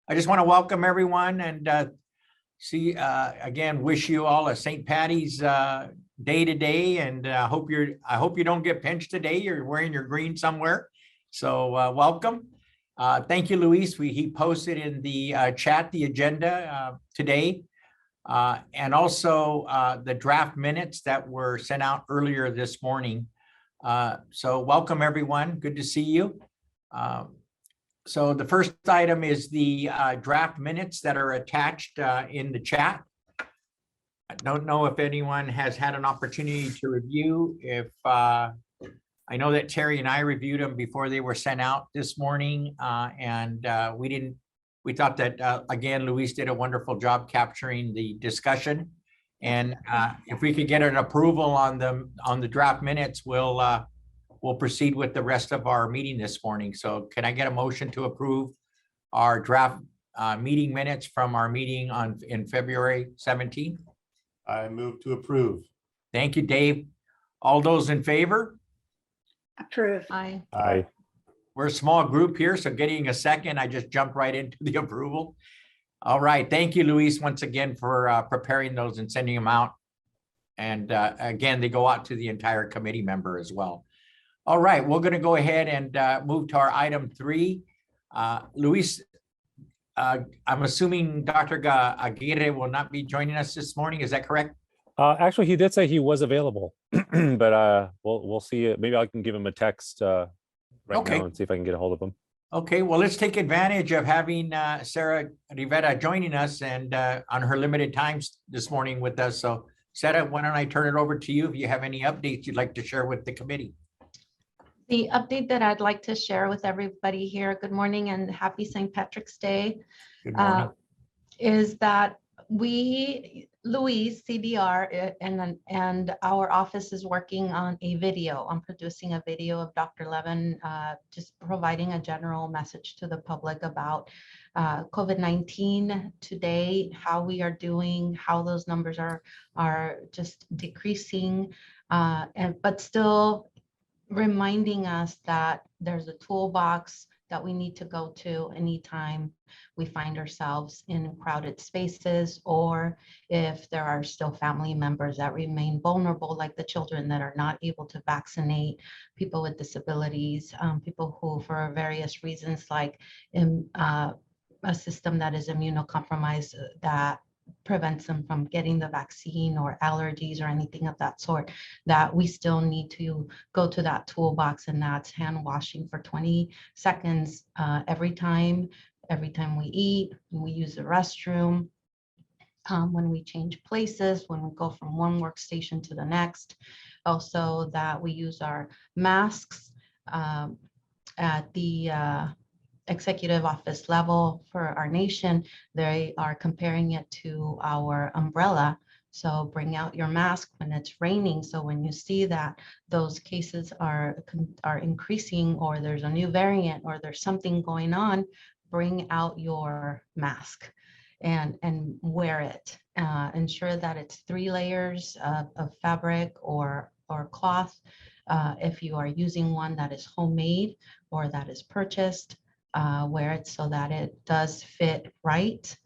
I just want to welcome everyone and again, wish you all a St. Patty's day today, and I hope you don't get pinched today. You're wearing your green somewhere, so welcome. Thank you, Luis. He posted in the chat the agenda today, and also the draft minutes that were sent out earlier this morning. So welcome everyone. Good to see you. So the first item is the draft minutes that are attached in the chat. I don't know if anyone has had an opportunity to review. If I know that Terry and I reviewed them before they were sent out this morning, and we thought that again, Luis did a wonderful job capturing the discussion. And if we could get an approval on the draft minutes, we'll proceed with the rest of our meeting this morning. So can I get a motion to approve our draft meeting minutes from our meeting in February 17th? I move to approve. Thank you, Dave. All those in favor? Approve. Aye. We're a small group here, so getting a second, I just jumped right into the approval. All right, thank you, Luis, once again for preparing those and sending them out. And again, they go out to the entire committee member as well. All right, we're going to go ahead and move to our item 3. Luis, I'm assuming Dr. Aguirre will not be joining us this morning. Is that correct? Actually, he did say he was available, but we'll see. Maybe I can give him a text right now and see if I can get a hold of him. Okay, well, let's take advantage of having Sarah Rivera joining us and on her limited times this morning with us. So, Sarah, why don't I turn it over to you if you have any updates you'd like to share with the committee? The update that I'd like to share with everybody here, good morning and happy St. Patrick's Day, Good morning. is that Luis, CDR, and our office is working on producing a video of Dr. Levin, just providing a general message to the public about COVID-19 today, how we are doing, how those numbers are just decreasing, but still reminding us that there's a toolbox that we need to go to anytime we find ourselves in crowded spaces, or if there are still family members that remain vulnerable, like the children that are not able to vaccinate, people with disabilities, people who for various reasons, like a system that is immunocompromised that prevents them from getting the vaccine, or allergies or anything of that sort, that we still need to go to that toolbox, and that's hand washing for 20 seconds every time we eat, when we use the restroom, when we change places, when we go from one workstation to the next. Also that we use our masks at the executive office level for our nation. They are comparing it to our umbrella. So bring out your mask when it's raining. So when you see that those cases are increasing, or there's a new variant, or there's something going on, bring out your mask and wear it. Ensure that it's 3 layers of fabric or cloth. If you are using one that is homemade or that is purchased, wear it so that it does fit right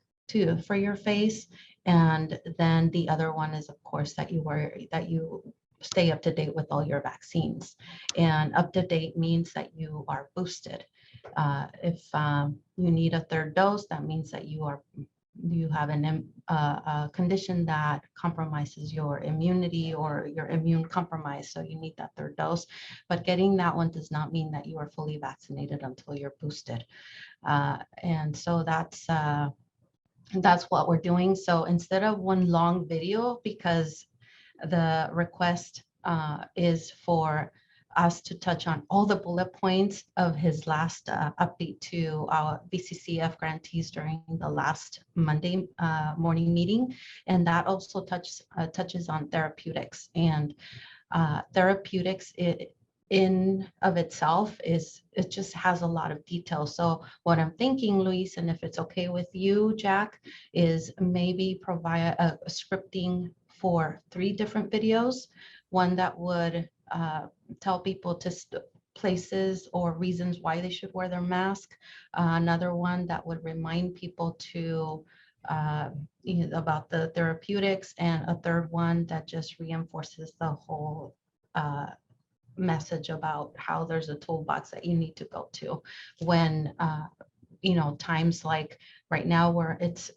for your face. And then the other one is, of course, that you stay up to date with all your vaccines. And up to date means that you are boosted. If you need a 3rd dose, that means that you have a condition that compromises your immunity, or you're immune compromised, so you need that 3rd dose. But getting that one does not mean that you are fully vaccinated until you're boosted. And so that's what we're doing. So instead of one long video, because the request is for us to touch on all the bullet points of his last update to our BCCF grantees during the last Monday morning meeting. And that also touches on therapeutics. And therapeutics in of itself it just has a lot of detail. So what I'm thinking, Luis, and if it's okay with you, Jack, is maybe provide a scripting for 3 different videos. One that would tell people to places or reasons why they should wear their mask. Another one that would remind people to about the therapeutics, and a third one that just reinforces the whole message about how there's a toolbox that you need to go to when times like right now where it's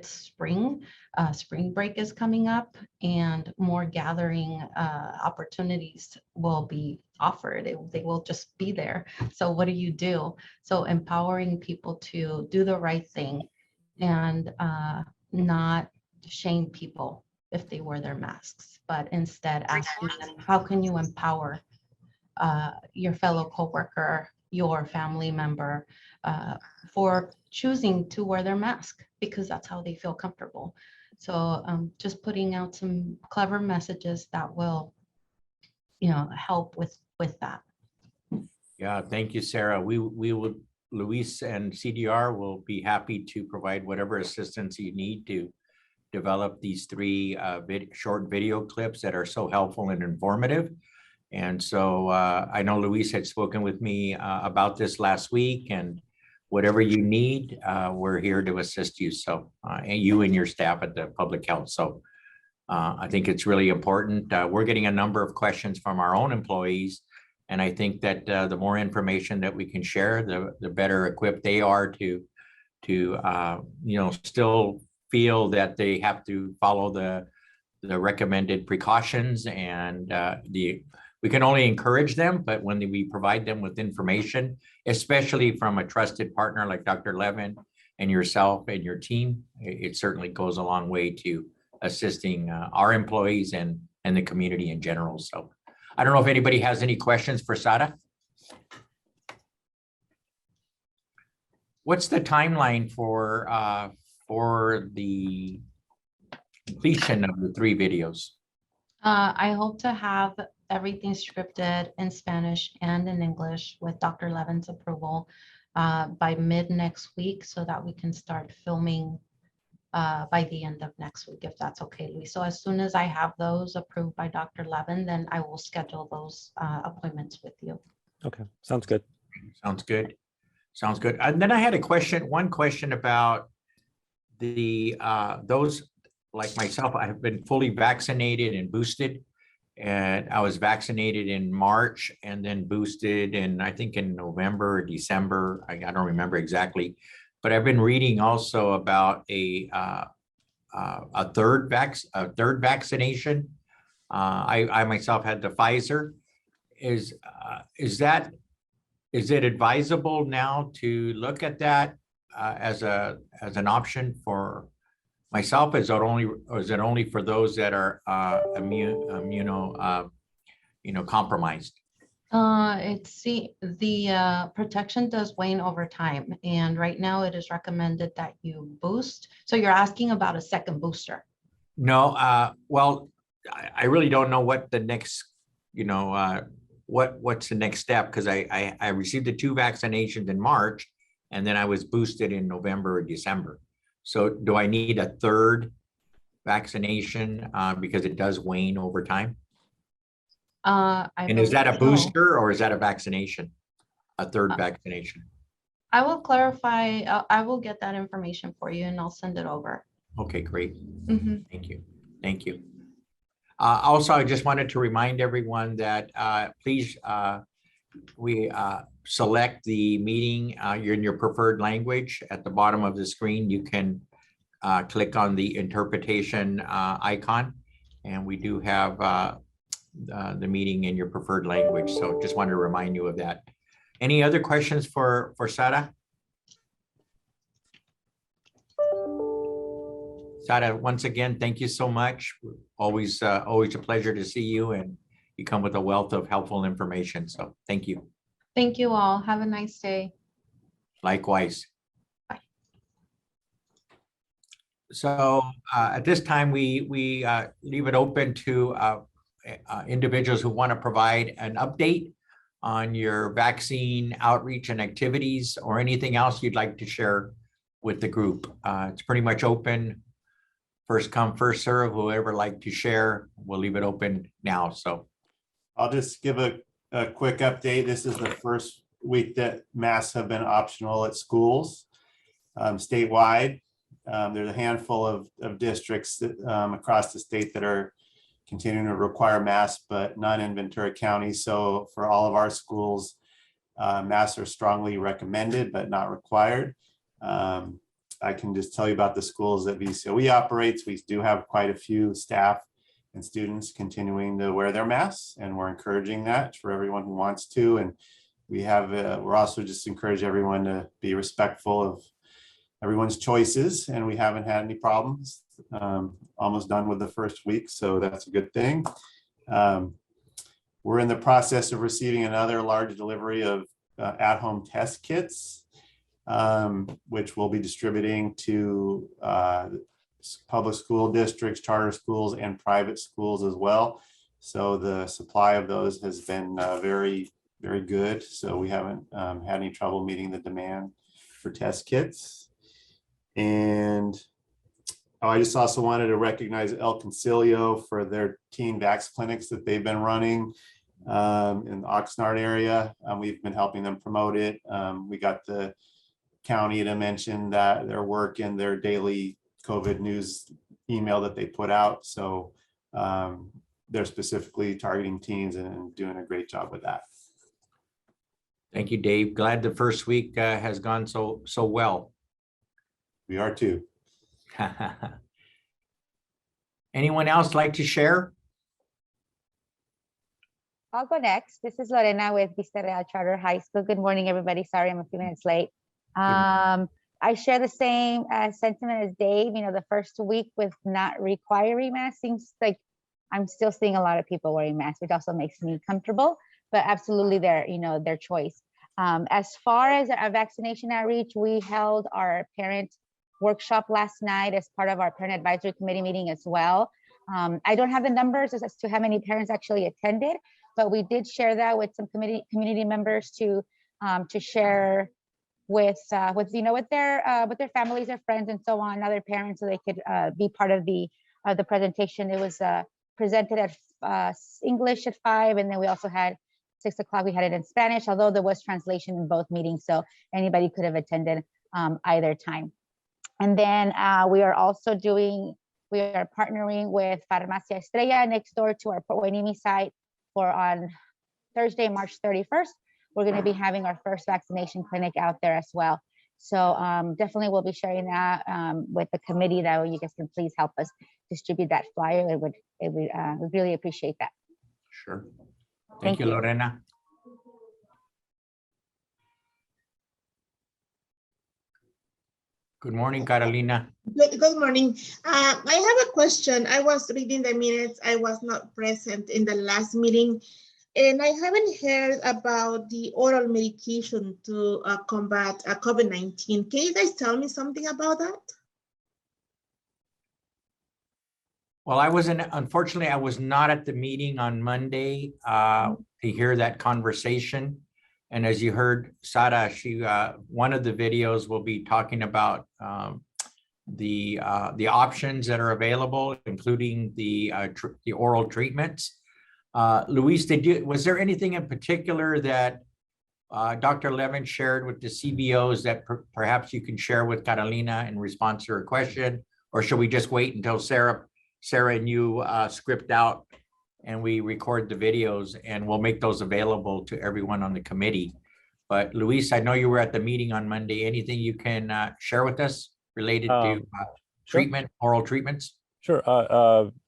spring break is coming up, and more gathering opportunities will be offered. They will just be there. So what do? So empowering people to do the right thing and not shame people if they wear their masks, but instead asking them, how can you empower your fellow coworker, your family member, for choosing to wear their mask because that's how they feel comfortable. So just putting out some clever messages that will, help with that. Yeah, thank you, Sarah. We will, Luis and CDR will be happy to provide whatever assistance you need to develop these 3 short video clips that are so helpful and informative. And so I know Luis had spoken with me about this last week, and whatever you need, we're here to assist you. So and you and your staff at the public health. So I think it's really important. We're getting a number of questions from our own employees. And I think that the more information that we can share, the better equipped they are to still feel that they have to follow the recommended precautions, and we can only encourage them, but when we provide them with information, especially from a trusted partner like Dr. Levin and yourself and your team, it certainly goes a long way to assisting our employees and the community in general. So I don't know if anybody has any questions for Sada. What's the timeline for the completion of the 3 videos? I hope to have everything scripted in Spanish and in English with Dr. Levin's approval by mid next week, so that we can start filming by the end of next week, if that's okay, Luis. So as soon as I have those approved by Dr. Levin, then I will schedule those appointments with you. Okay, sounds good. Sounds good. Sounds good. And then I had one question about the those like myself. I have been fully vaccinated and boosted, and I was vaccinated in March and then boosted in, I think, in November or December. I don't remember exactly, but I've been reading also about a third vaccination. I myself had the Pfizer. Is it advisable now to look at that as an option for myself? Is it only for those that are compromised? The protection does wane over time, and right now it is recommended that you boost. So you're asking about a second booster? No, well, I really don't know what the next, what's the next step, because I received the 2 vaccinations in March, and then I was boosted in November or December. So do I need a third vaccination because it does wane over time? And is that a booster or is that a vaccination? A third vaccination? I will clarify. I will get that information for you and I'll send it over. Okay, great. Mhm. Thank you. Thank you. Also, I just wanted to remind everyone that please, we select the meeting in your preferred language. At the bottom of the screen, you can click on the interpretation icon, and we do have the meeting in your preferred language. So just wanted to remind you of that. Any other questions for Sara? Sara, once again, thank you so much. Always a pleasure to see you, and you come with a wealth of helpful information. So thank you. Thank you all. Have a nice day. Likewise. Bye. So at this time, we leave it open to individuals who want to provide an update on your vaccine outreach and activities, or anything else you'd like to share with the group. It's pretty much open. First come, first serve. Whoever like to share, we'll leave it open now. So I'll just give a a quick update. This is the first week that masks have been optional at schools statewide. There's a handful of districts that, across the state that are continuing to require masks, but none in Ventura County. So for all of our schools, masks are strongly recommended, but not required. I can just tell you about the schools that VCOE operates. We do have quite a few staff and students continuing to wear their masks, and we're encouraging that for everyone who wants to. And we're also just encourage everyone to be respectful of everyone's choices, and we haven't had any problems. Almost done with the first week, so that's a good thing. We're in the process of receiving another large delivery of at-home test kits, which we'll be distributing to public school districts, charter schools, and private schools as well. So the supply of those has been very, very good. So we haven't had any trouble meeting the demand for test kits. And I just also wanted to recognize El Concilio for their teen vax clinics that they've been running in the Oxnard area. We've been helping them promote it. We got the county to mention that their work in their daily COVID news email that they put out. So they're specifically targeting teens and doing a great job with that. Thank you, Dave. Glad the first week has gone so well. We are too. Anyone else like to share? I'll go next. This is Lorena with Vista Real Charter High School. Good morning, everybody. Sorry, I'm a few minutes late. I share the same sentiment as Dave. You know, the first week with not requiring masks seems like I'm still seeing a lot of people wearing masks, which also makes me comfortable, but absolutely their choice. As far as our vaccination outreach, we held our parent workshop last night as part of our parent advisory committee meeting as well. I don't have the numbers as to how many parents actually attended, but we did share that with some community members to share with their families, their friends, and so on, other parents, so they could be part of the presentation. It was presented at English at 5, and then we also had 6 o'clock. We had it in Spanish, although there was translation in both meetings, so anybody could have attended either time. And then we are partnering with Farmacia Estrella next door to our Port Hueneme site for on Thursday, March 31st. We're going to be having our first vaccination clinic out there as well. So definitely we'll be sharing that with the committee. That way you guys can please help us distribute that flyer. We'd really appreciate that. Sure. Thank you, Lorena. Good morning, Carolina. Good morning. I have a question. I was reading the minutes. I was not present in the last meeting, and I haven't heard about the oral medication to combat COVID-19. Can you guys tell me something about that? Well, unfortunately, I was not at the meeting on Monday to hear that conversation. And as you heard, Sara, one of the videos will be talking about the options that are available, including the oral treatments. Luis, was there anything in particular that Dr. Levin shared with the CBOs that perhaps you can share with Carolina in response to her question? Or should we just wait until Sarah and you script out and we record the videos, and we'll make those available to everyone on the committee? But Luis, I know you were at the meeting on Monday. Anything you can share with us related to treatment, oral treatments? Sure,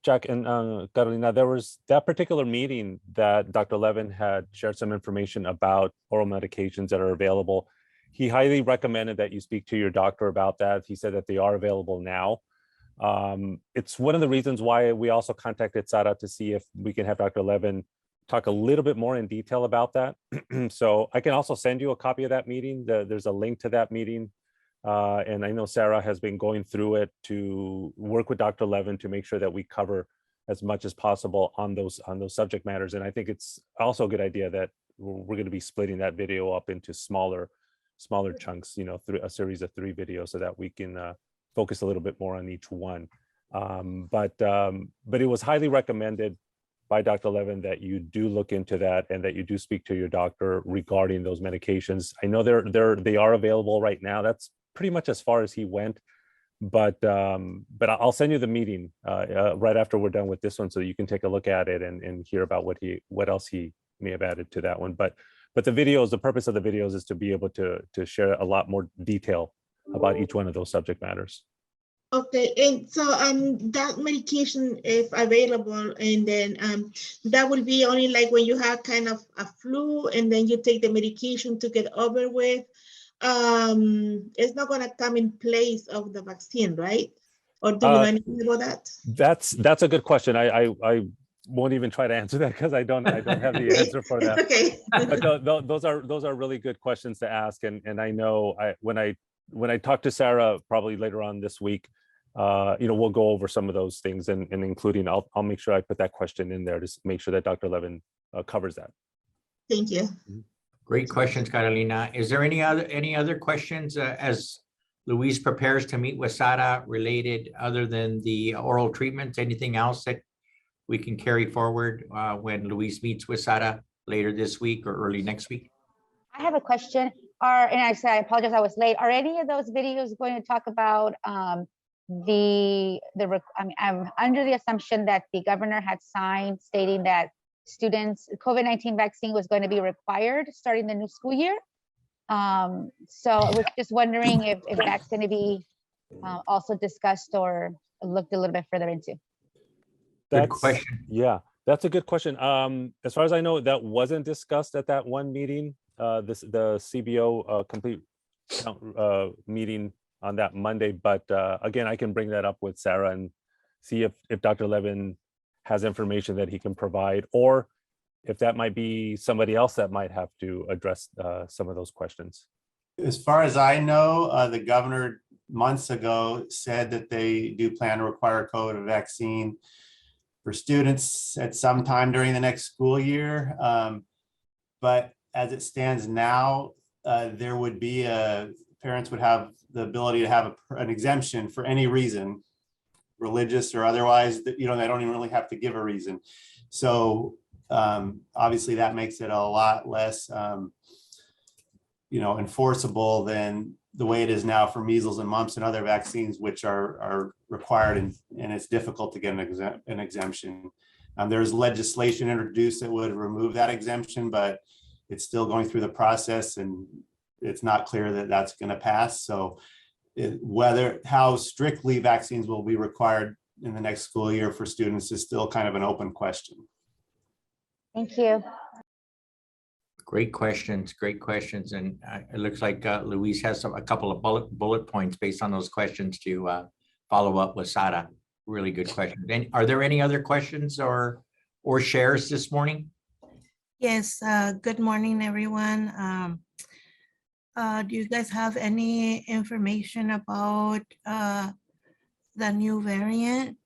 Jack and Carolina, there was that particular meeting that Dr. Levin had shared some information about oral medications that are available. He highly recommended that you speak to your doctor about that. He said that they are available now. It's one of the reasons why we also contacted Sara to see if we can have Dr. Levin talk a little bit more in detail about that. So I can also send you a copy of that meeting. There's a link to that meeting. And I know Sarah has been going through it to work with Dr. Levin to make sure that we cover as much as possible on those subject matters. And I think it's also a good idea that we're going to be splitting that video up into smaller chunks, through a series of 3 videos, so that we can focus a little bit more on each one. But it was highly recommended by Dr. Levin that you do look into that and that you do speak to your doctor regarding those medications. I know they are available right now. That's pretty much as far as he went, but I'll send you the meeting right after we're done with this one, so you can take a look at it and hear about what else he may have added to that one. But the videos, the purpose of the videos is to be able to share a lot more detail about each one of those subject matters. Okay, and so that medication, if available, and then that will be only like when you have kind of a flu, and then you take the medication to get over with. It's not going to come in place of the vaccine, right? Or do you know anything about that? That's a good question. I won't even try to answer that because I don't have the answer for that. Okay. But those are really good questions to ask, and I know when I talk to Sarah probably later on this week, we'll go over some of those things, and including I'll make sure I put that question in there to make sure that Dr. Levin covers that. Thank you. Great questions, Carolina. Is there any other questions as Luis prepares to meet with Sara related other than the oral treatments? Anything else that we can carry forward when Luis meets with Sara later this week or early next week? I have a question. I apologize, I was late. Are any of those videos going to talk about I'm under the assumption that the governor had signed stating that students COVID-19 vaccine was going to be required starting the new school year. So I was just wondering if that's going to be also discussed or looked a little bit further into. Good question. Yeah, that's a good question. As far as I know, that wasn't discussed at that one meeting, the CBO complete meeting on that Monday. But again, I can bring that up with Sarah and see if Dr. Levin has information that he can provide, or if that might be somebody else that might have to address some of those questions. As far as I know, the governor months ago said that they do plan to require COVID vaccine for students at some time during the next school year. But as it stands now, there would be parents would have the ability to have an exemption for any reason, religious or otherwise, that they don't even really have to give a reason. So obviously that makes it a lot less enforceable than the way it is now for measles and mumps and other vaccines, which are required, and it's difficult to get an exemption. There's legislation introduced that would remove that exemption, but it's still going through the process, and it's not clear that that's going to pass. So how strictly vaccines will be required in the next school year for students is still kind of an open question. Thank you. Great questions, and it looks like Luis has a couple of bullet points based on those questions to follow up with Sara. Really good questions. And are there any other questions or shares this morning? Yes, good morning, everyone. Do you guys have any information about the new variant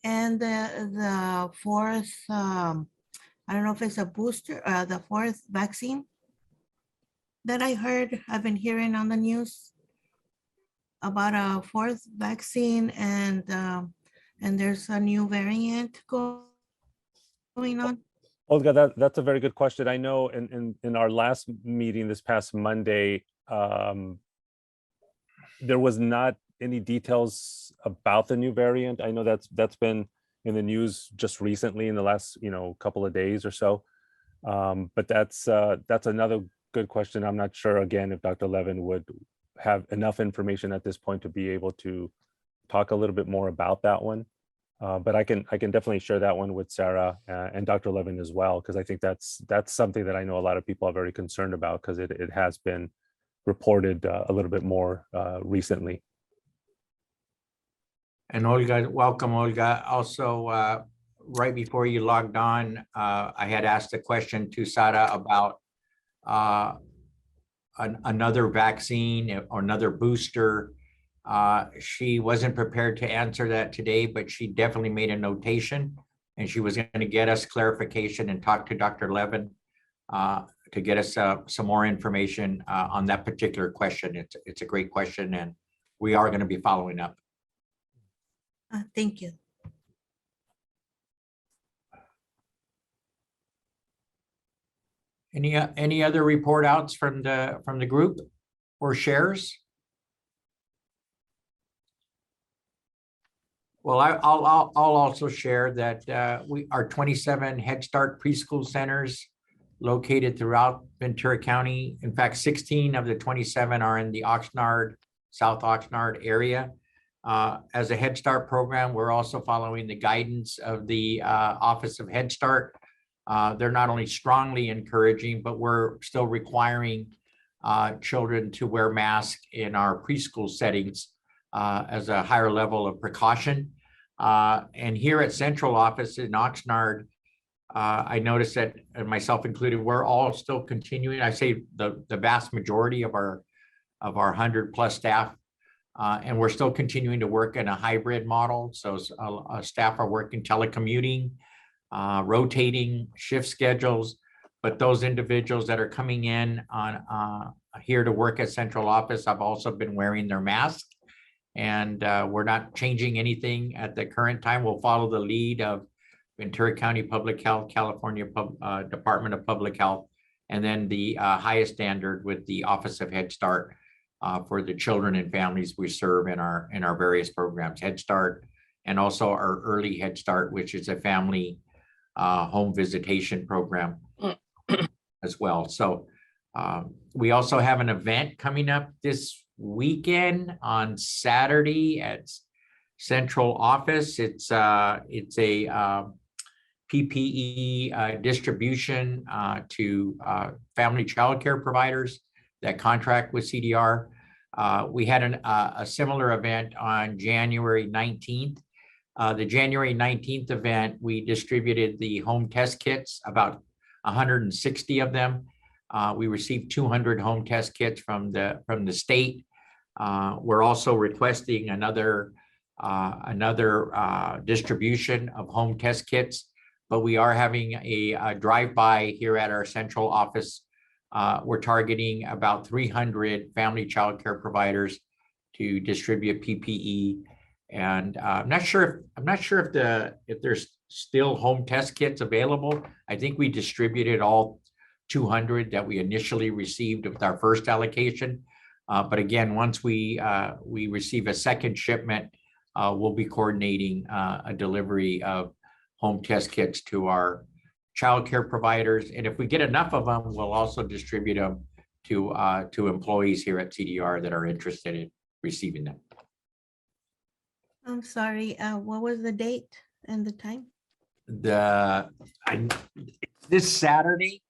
and the fourth, I don't know if it's a booster, the fourth vaccine that I've been hearing on the news about a fourth vaccine, and there's a new variant going on? Olga, that's a very good question. I know in our last meeting this past Monday, there was not any details about the new variant. I know that's been in the news just recently in the last couple of days or so. But that's another good question. I'm not sure again if Dr. Levin would have enough information at this point to be able to talk a little bit more about that one. But I can definitely share that one with Sarah and Dr. Levin as well, because I think that's something that I know a lot of people are very concerned about, because it has been reported a little bit more recently. And Olga, welcome, Olga. Also, right before you logged on, I had asked a question to Sara about another vaccine or another booster. She wasn't prepared to answer that today, but she definitely made a notation, and she was going to get us clarification and talk to Dr. Levin to get us some more information on that particular question. It's a great question, and we are going to be following up. Thank you. Any other report outs from the group or shares? Well, I'll also share that our 27 Head Start preschool centers located throughout Ventura County. In fact, 16 of the 27 are in the Oxnard, South Oxnard area. As a Head Start program, we're also following the guidance of the Office of Head Start. They're not only strongly encouraging, but we're still requiring children to wear masks in our preschool settings as a higher level of precaution. And here at Central Office in Oxnard, I noticed that, and myself included, we're all still continuing. I say the vast majority of our 100+ staff, and we're still continuing to work in a hybrid model. So staff are working telecommuting, rotating shift schedules, but those individuals that are coming in on here to work at Central Office have also been wearing their mask, and we're not changing anything at the current time. We'll follow the lead of Ventura County Public Health, California Department of Public Health, and then the highest standard with the Office of Head Start for the children and families we serve in our various programs, Head Start, and also our Early Head Start, which is a family home visitation program as well. So we also have an event coming up this weekend on Saturday at Central Office. It's a PPE distribution to family childcare providers that contract with CDR. We had a similar event on January 19th. The January 19th event, we distributed the home test kits, about 160 of them. We received 200 home test kits from the state. We're also requesting another distribution of home test kits, but we are having a drive-by here at our Central Office. We're targeting about 300 family child care providers to distribute PPE. And I'm not sure if there's still home test kits available. I think we distributed all 200 that we initially received with our first allocation. But again, once we receive a second shipment, we'll be coordinating a delivery of home test kits to our child care providers. And if we get enough of them, we'll also distribute them to employees here at CDR that are interested in receiving them. I'm sorry, what was the date and the time? This Saturday.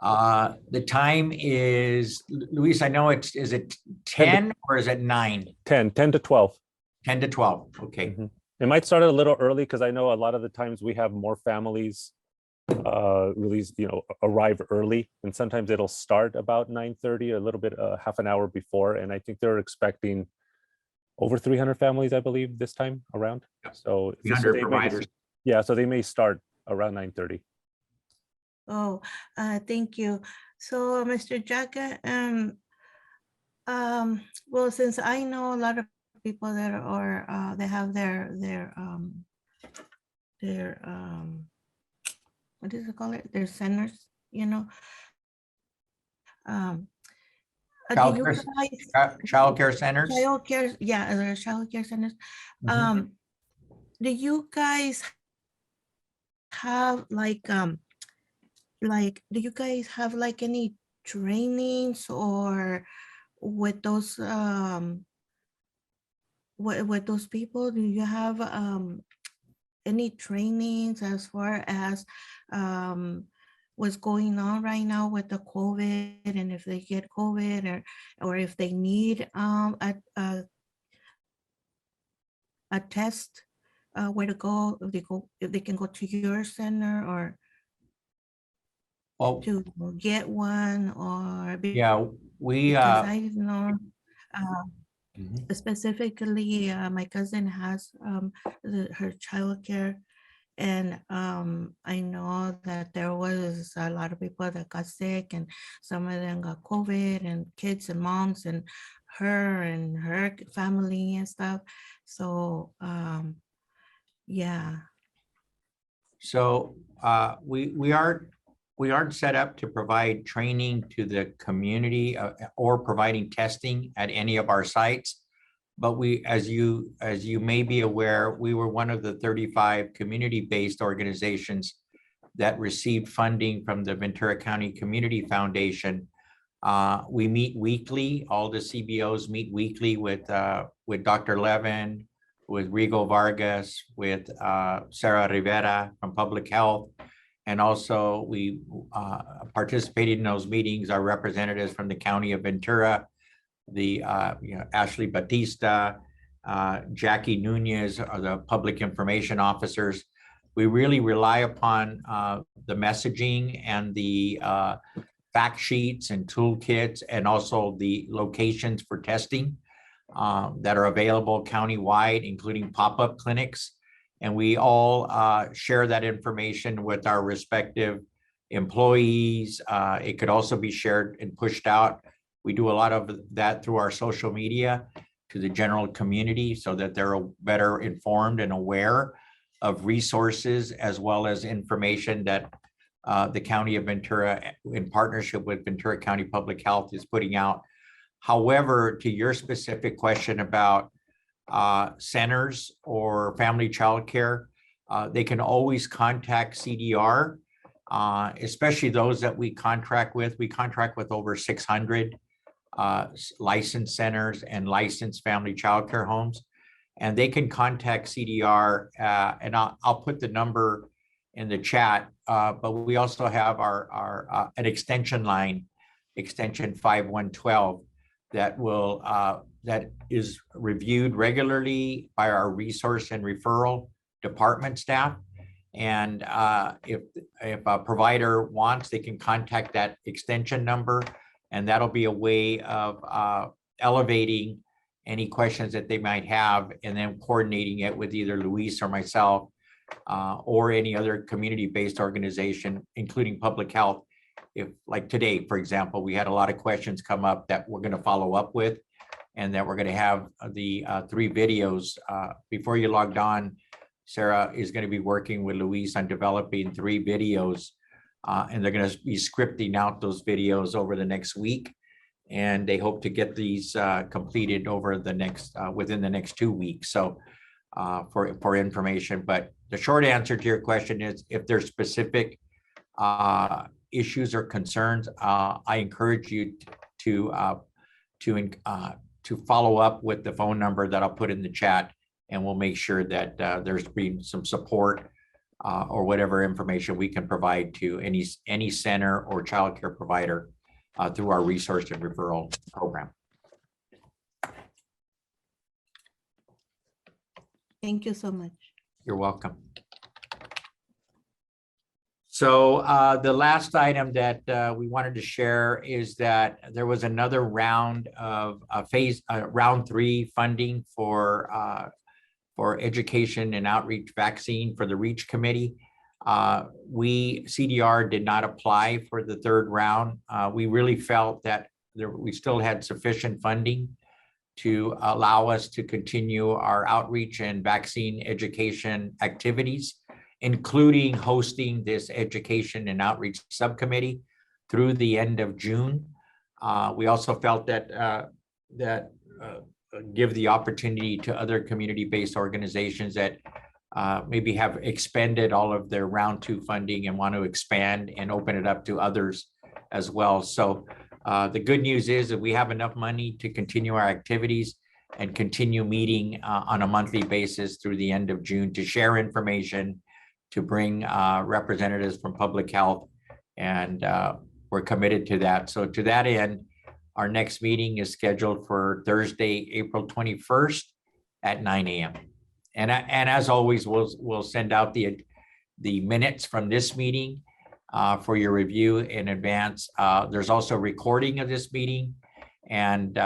The time is, Luis, I know is it 10 or is it 9? 10 to 12. 10 to 12. Okay. Mhm. It might start a little early because I know a lot of the times we have more families arrive early, and sometimes it'll start about 9:30, a little bit half an hour before, and I think they're expecting over 300 families, I believe, this time around. So 300 providers. Yeah, so they may start around 9:30. Oh, thank you. So, Mr. Jaga, well, since I know a lot of people that are they have their what does it call it? Their centers, you know. Do you guys, Child care centers. child care, yeah, the child care centers. Mhm. Do you guys have do you guys have like any trainings or with those with those people? Do you have any trainings as far as what's going on right now with the COVID, and if they get COVID or if they need a test, where to go, if they can go to your center or Well, to get one, or yeah, we because I know Mhm. specifically my cousin has her childcare, and I know that there was a lot of people that got sick, and some of them got COVID, and kids and moms and her family and stuff. So yeah. So we are we aren't set up to provide training to the community or providing testing at any of our sites. But we, as you may be aware, we were one of the 35 community-based organizations that received funding from the Ventura County Community Foundation. We meet weekly. All the CBOs meet weekly with Dr. Levin, with Rigo Vargas, with Sarah Rivera from Public Health. And also we participated in those meetings, our representatives from the County of Ventura, the Ashley Batista, Jackie Nunez are the public information officers. We really rely upon the messaging and the fact sheets and toolkits, and also the locations for testing that are available countywide, including pop-up clinics. And we all share that information with our respective employees. It could also be shared and pushed out. We do a lot of that through our social media to the general community so that they're better informed and aware of resources as well as information that the County of Ventura, in partnership with Ventura County Public Health, is putting out. However, to your specific question about centers or family childcare, they can always contact CDR, especially those that we contract with. We contract with over 600 licensed centers and licensed family childcare homes, and they can contact CDR, and I'll put the number in the chat, but we also have our an extension line, extension 5112, that will that is reviewed regularly by our resource and referral department staff. And if a provider wants, they can contact that extension number, and that'll be a way of elevating any questions that they might have, and then coordinating it with either Luis or myself, or any other community-based organization, including public health. If, like today, for example, we had a lot of questions come up that we're going to follow up with, and that we're going to have the 3 videos. Before you logged on, Sarah is going to be working with Luis on developing 3 videos, and they're going to be scripting out those videos over the next week. And they hope to get these completed over the next within the next 2 weeks. So for information, but the short answer to your question is, if there's specific issues or concerns, I encourage you to follow up with the phone number that I'll put in the chat, and we'll make sure that there's been some support or whatever information we can provide to any center or childcare provider through our resource and referral program. Thank you so much. You're welcome. So the last item that we wanted to share is that there was another round of round 3 funding for education and outreach vaccine for the REACH committee. CDR did not apply for the 3rd round. We really felt that we still had sufficient funding to allow us to continue our outreach and vaccine education activities, including hosting this education and outreach subcommittee through the end of June. We also felt that give the opportunity to other community-based organizations that maybe have expended all of their round 2 funding and want to expand and open it up to others as well. So the good news is that we have enough money to continue our activities and continue meeting on a monthly basis through the end of June to share information, to bring representatives from public health, and we're committed to that. So to that end, our next meeting is scheduled for Thursday, April 21st at 9 a.m. And as always, we'll send out the minutes from this meeting for your review in advance. There's also a recording of this meeting, and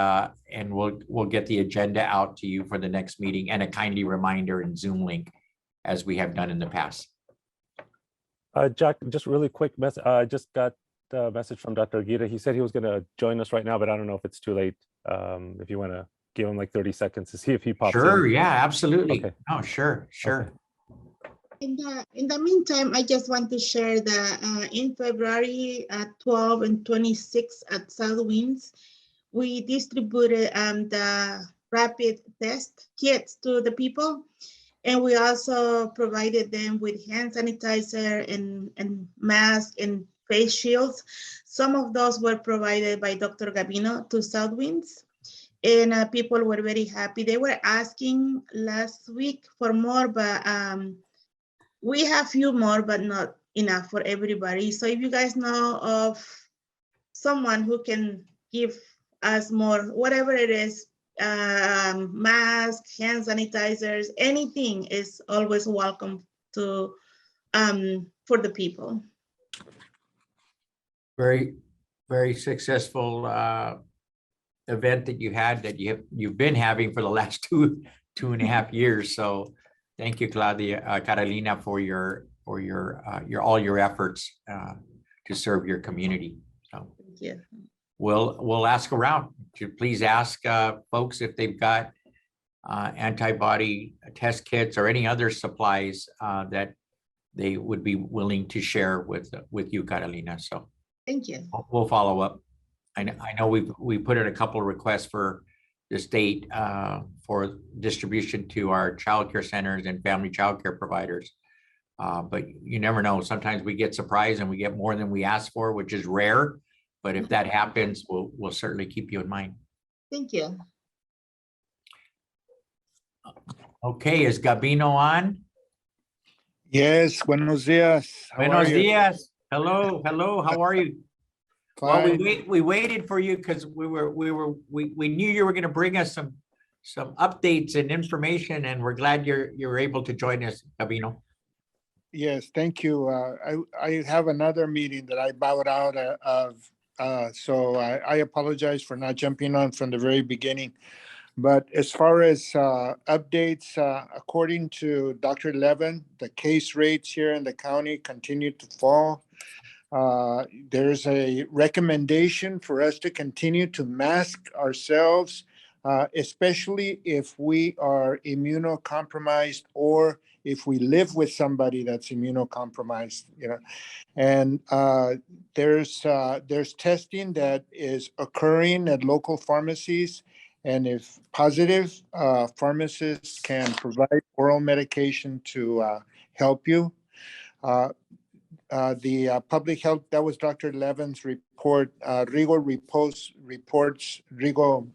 we'll get the agenda out to you for the next meeting, and a kindly reminder in Zoom link, as we have done in the past. Jack, just really quick message. I just got a message from Dr. Aguirre. He said he was going to join us right now, but I don't know if it's too late. If you want to give him like 30 seconds to see if he pops in. Sure, yeah, absolutely. Okay. Oh, sure. Okay. In the meantime, I just want to share that in February 12 and 26 at South Winds, we distributed the rapid test kits to the people. And we also provided them with hand sanitizer and mask and face shields. Some of those were provided by Dr. Gabino to South Winds. And people were very happy. They were asking last week for more, but we have few more, but not enough for everybody. So if you guys know of someone who can give us more, whatever it is, masks, hand sanitizers, anything is always welcome to for the people. Very, very successful event that you had, that you've been having for the last two and a half years. So thank you, Carolina, for your all your efforts to serve your community. So Thank you. we'll ask around to please ask folks if they've got antibody test kits or any other supplies that they would be willing to share with you, Carolina. So Thank you. we'll follow up. I know we put in a couple of requests for the state for distribution to our childcare centers and family childcare providers. But you never know. Sometimes we get surprised and we get more than we ask for, which is rare. But if that happens, we'll certainly keep you in mind. Thank you. Okay, is Gabino on? Yes, buenos dias. How are Buenos you? dias. Hello, how are you? Well, Fine. we waited for you because we knew you were going to bring us some updates and information, and we're glad you're able to join us, Gabino. Yes, thank you. I have another meeting that I bowed out of, so I apologize for not jumping on from the very beginning. But as far as updates, according to Dr. Levin, the case rates here in the county continue to fall. There's a recommendation for us to continue to mask ourselves, especially if we are immunocompromised or if we live with somebody that's immunocompromised. And there's testing that is occurring at local pharmacies. And if positive, pharmacists can provide oral medication to help you. The public health, that was Dr. Levin's report. Rigo reports, Rigo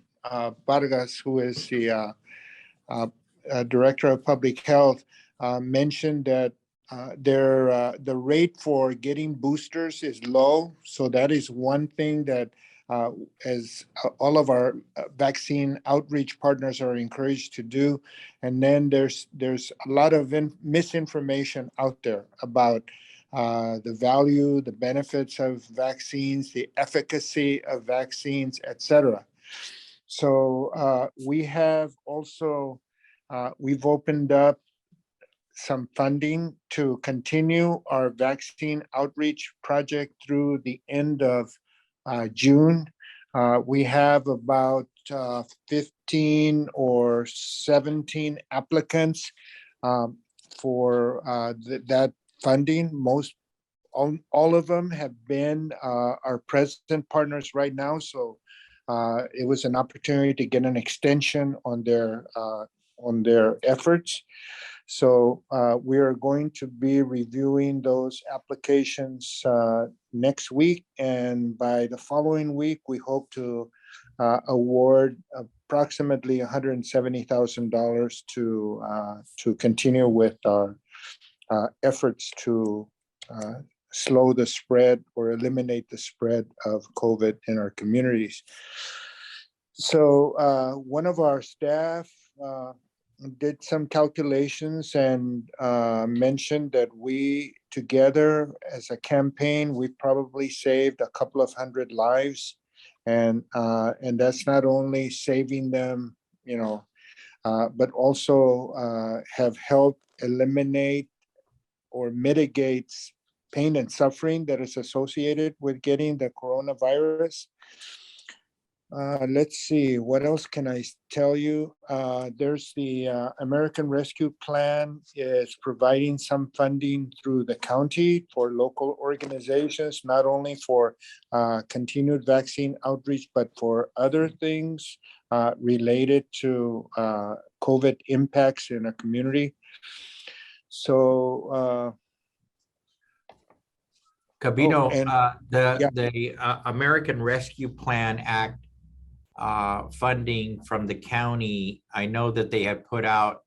Vargas, who is the director of public health, mentioned that the rate for getting boosters is low. So that is one thing that as all of our vaccine outreach partners are encouraged to do. And then there's a lot of misinformation out there about the value, the benefits of vaccines, the efficacy of vaccines, etc. So we have also, we've opened up some funding to continue our vaccine outreach project through the end of June. We have about 15 or 17 applicants for that funding. All of them have been our present partners right now. So it was an opportunity to get an extension on their efforts. So we are going to be reviewing those applications next week, and by the following week, we hope to award approximately $170,000 to continue with our efforts to slow the spread or eliminate the spread of COVID in our communities. So one of our staff did some calculations and mentioned that we together as a campaign, we probably saved a couple of hundred lives. And that's not only saving them, but also have helped eliminate or mitigate pain and suffering that is associated with getting the coronavirus. Let's see, what else can I tell you? There's the American Rescue Plan is providing some funding through the county for local organizations, not only for continued vaccine outreach, but for other things related to COVID impacts in a community. So, Gabino, and- the yeah. American Rescue Plan Act funding from the county, I know that they have put out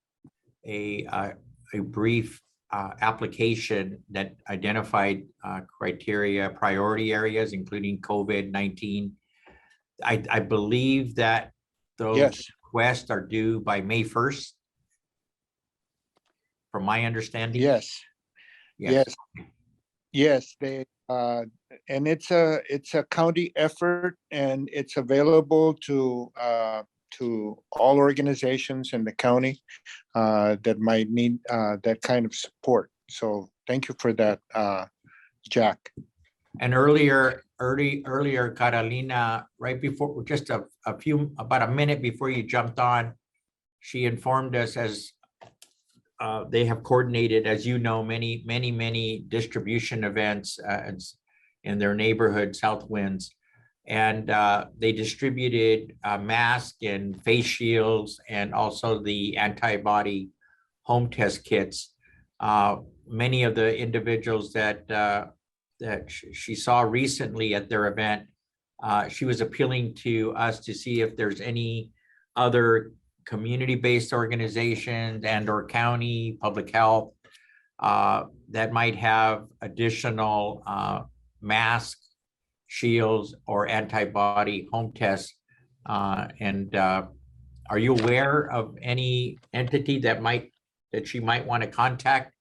a brief application that identified criteria, priority areas, including COVID-19. I believe that those Yes. requests are due by May 1st, from my understanding. Yes. Yes, they and it's a county effort, and it's available to all organizations in the county that might need that kind of support. So thank you for that, Jack. And earlier, Carolina, right before, just about a minute before you jumped on, she informed us as they have coordinated, as you know, many distribution events in their neighborhood, South Winds. And they distributed masks and face shields and also the antibody home test kits. Many of the individuals that she saw recently at their event, she was appealing to us to see if there's any other community-based organizations and or county public health that might have additional mask, shields, or antibody home tests. And are you aware of any entity that she might want to contact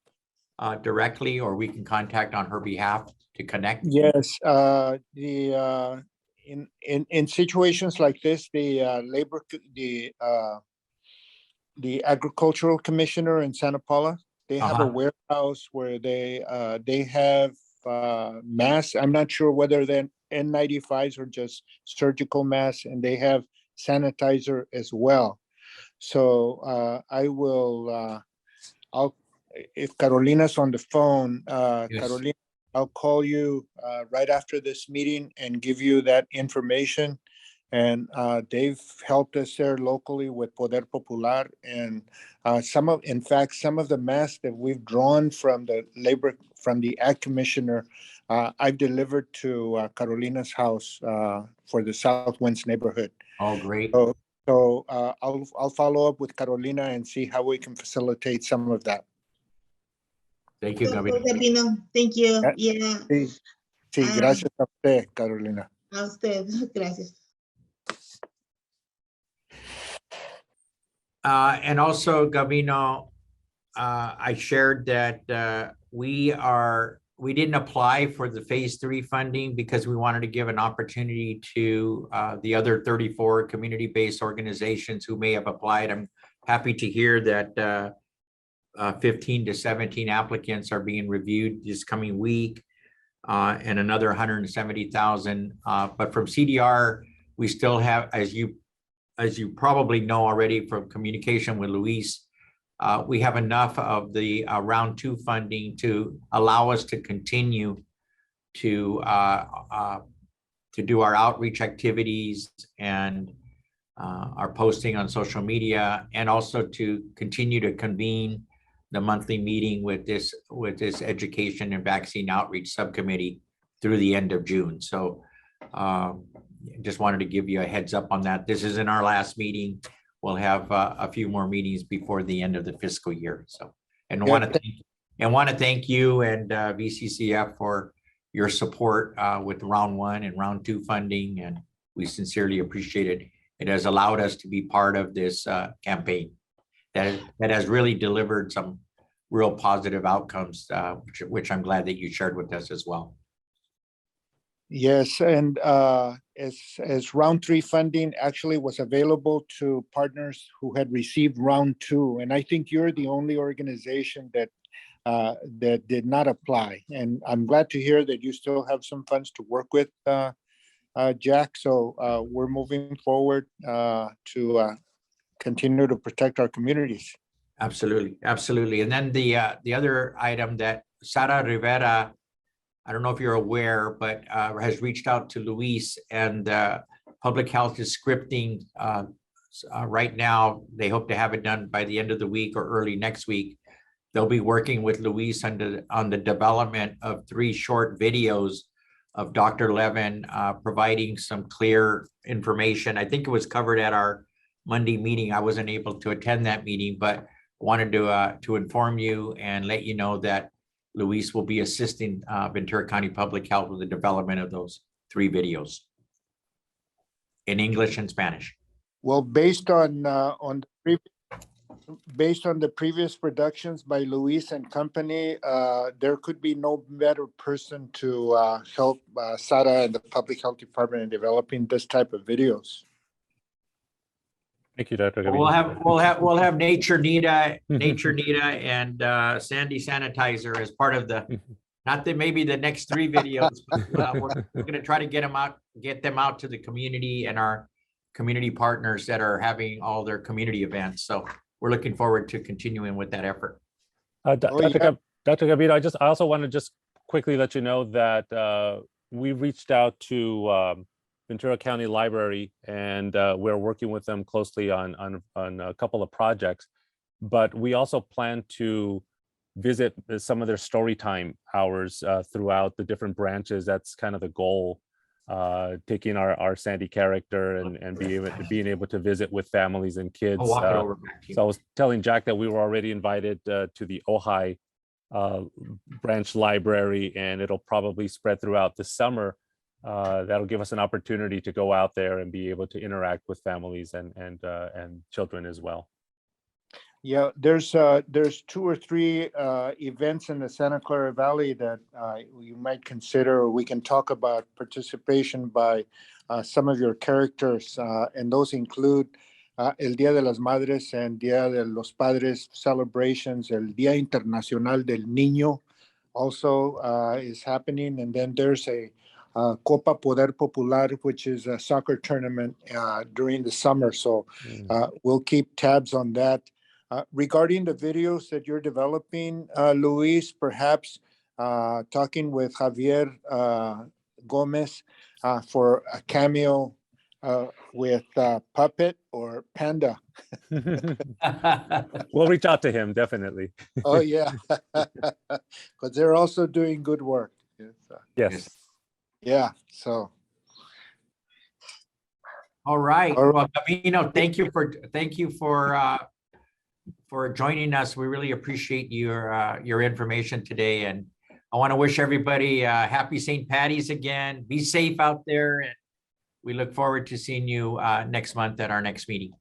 directly, or we can contact on her behalf to connect? Yes, in situations like this, the agricultural commissioner in Santa Paula, they have a warehouse where they have masks. I'm not sure whether they're N95s or just surgical masks, and they have sanitizer as well. So if Carolina's on the phone, Yes. Carolina, I'll call you right after this meeting and give you that information. And they've helped us there locally with Poder Popular, and some of the masks that we've drawn from the Ag Commissioner, I've delivered to Carolina's house for the South Winds neighborhood. Oh, great. So I'll follow up with Carolina and see how we can facilitate some of that. Thank you, Doctor Gabino. Gabino, thank you. Yeah. Sí, gracias a usted, Carolina. A usted, gracias. And also, Gabino, I shared that we didn't apply for the phase 3 funding because we wanted to give an opportunity to the other 34 community-based organizations who may have applied. I'm happy to hear that 15 to 17 applicants are being reviewed this coming week, and another 170,000. But from CDR, we still have, as you probably know already from communication with Luis, we have enough of the round 2 funding to allow us to continue to do our outreach activities and our posting on social media, and also to continue to convene the monthly meeting with this education and vaccine outreach subcommittee through the end of June. So just wanted to give you a heads up on that. This isn't our last meeting. We'll have a few more meetings before the end of the fiscal year. So, and want to thank you and VCCF for your support with round 1 and round 2 funding, and we sincerely appreciate it. It has allowed us to be part of this campaign that has really delivered some real positive outcomes, which I'm glad that you shared with us as well. Yes, and as round 3 funding actually was available to partners who had received round 2, and I think you're the only organization that did not apply. And I'm glad to hear that you still have some funds to work with, Jack. So we're moving forward to continue to protect our communities. Absolutely, absolutely. And then the other item that Sara Rivera, I don't know if you're aware, but has reached out to Luis, and public health is scripting right now. They hope to have it done by the end of the week or early next week. They'll be working with Luis on the development of 3 short videos of Dr. Levin providing some clear information. I think it was covered at our Monday meeting. I wasn't able to attend that meeting, but wanted to inform you and let you know that Luis will be assisting Ventura County Public Health with the development of those 3 videos in English and Spanish. Well, based on the previous productions by Luis and company, there could be no better person to help Sara and the Public Health Department in developing this type of videos. Thank you, Dr. We'll Gavino. have Nature Nita and Sandy Sanitizer as part of the, not that maybe the next 3 videos, but we're going to try to get them out to the community and our community partners that are having all their community events. So we're looking forward to continuing with that effort. Dr. Gavino, I also want to just quickly let you know that we reached out to Ventura County Library, and we're working with them closely on a couple of projects. But we also plan to visit some of their story time hours throughout the different branches. That's kind of the goal, taking our Sandy character and being able to visit with families and kids. I'll walk it over back to you. So I was telling Jack that we were already invited to the Ojai branch library, and it'll probably spread throughout the summer. That'll give us an opportunity to go out there and be able to interact with families and children as well. Yeah, there's 2 or 3 events in the Santa Clara Valley that you might consider, or we can talk about participation by some of your characters, and those include El Día de las Madres and Día de los Padres celebrations. El Día Internacional del Niño also is happening, and then there's a Copa Poder Popular, which is a soccer tournament during the summer. So we'll keep tabs on that. Regarding the videos that you're developing, Luis, perhaps talking with Javier Gomez for a cameo with Puppet or Panda. We'll reach out to him, definitely. Oh, yeah, because they're also doing good work. Yes. Yeah, so. All right. Well, Gavino, thank you for joining us. We really appreciate your information today, and I want to wish everybody happy St. Patty's again. Be safe out there, and we look forward to seeing you next month at our next meeting.